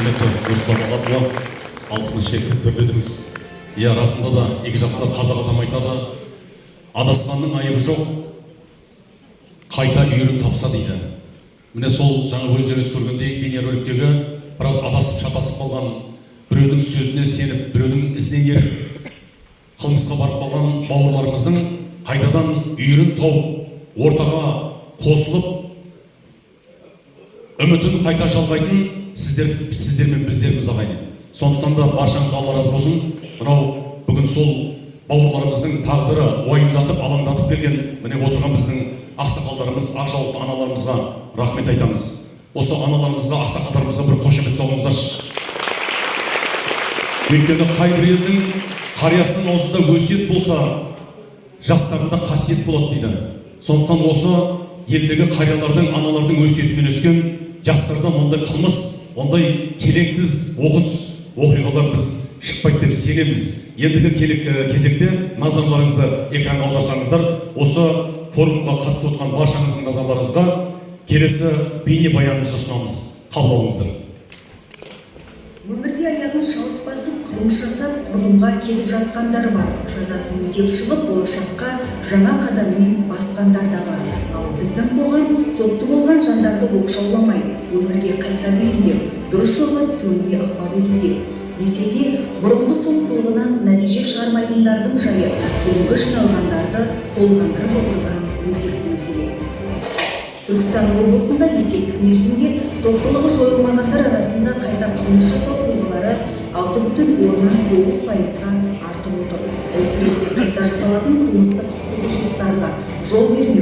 құрметті Нұрсұлтан Назарбаев, алғысымыз шексіз төрлетіңіз. Иә, расында да екі жақсылар қазақ атам айтады, адасқанның айыбы жоқ, қайта үйірім тапса дейді. Міне сол жаңа өздеріңіз көргендей бейнероликтегі біраз адасып шатасып қалған, біреудің сөзіне сеніп, біреудің ізінен еріп, қылмысқа барып қалған бауырларымыздың қайтадан үйірін тауып, ортаға қосылып, үмітін қайта жалғайтын сіздер мен біздеріміз ағайын. Сондықтан да баршаңыз Алла разы болсын. Мынау бүгін сол бауырларымыздың тағдыры уайымдатып, алаңдатып келген міне отырған біздің ақсақалдарымыз, ақжауапты аналарымызға рахмет айтамыз. Осы аналарымызға, ақсақалдарымызға бір қошемет салыңыздаршы. Өйткені қай бір елдің қариясының аузында өсиет болса, жастарында қасиет болады дейді. Сондықтан осы елдегі қариялардың, аналардың өсиетімен өскен жастардан ондай қылмыс, ондай келеңсіз оқыс оқиғалар біз шықпайды деп сенеміз. Ендігі кезекте назарларыңызды экранға аударсаңыздар, осы форумға қатысып отқан баршаңыздың назарларыңызға келесі бейне баянымызды ұсынамыз. Қабыл алыңыздар. Өмірде аяғын шалыс басып, қылмыс жасап, құрдымға кетіп жатқандар бар. Жазасын өтеп шығып, болашаққа жаңа қадаммен басқандар да бар. Ал біздің қоғам сотты болған жандарды оқшауламай, өмірге қайта бейімдеп, дұрыс жолға түсуіне ықпал етуде. Десе де, бұрынғы соттылығынан нәтиже шығармайтындардың жайы бүгінгі жиналғандарды толғандырып отырған өзекті мәселе. Түркістан облысында есептік мерзімде соттылығы жойылмағандар арасында қайта қылмыс жасау оқиғалары 6,9%-ға артып отыр. Осы ретте қайта жасалатын қылмыстық құқық бұзушылықтарға жол бермеу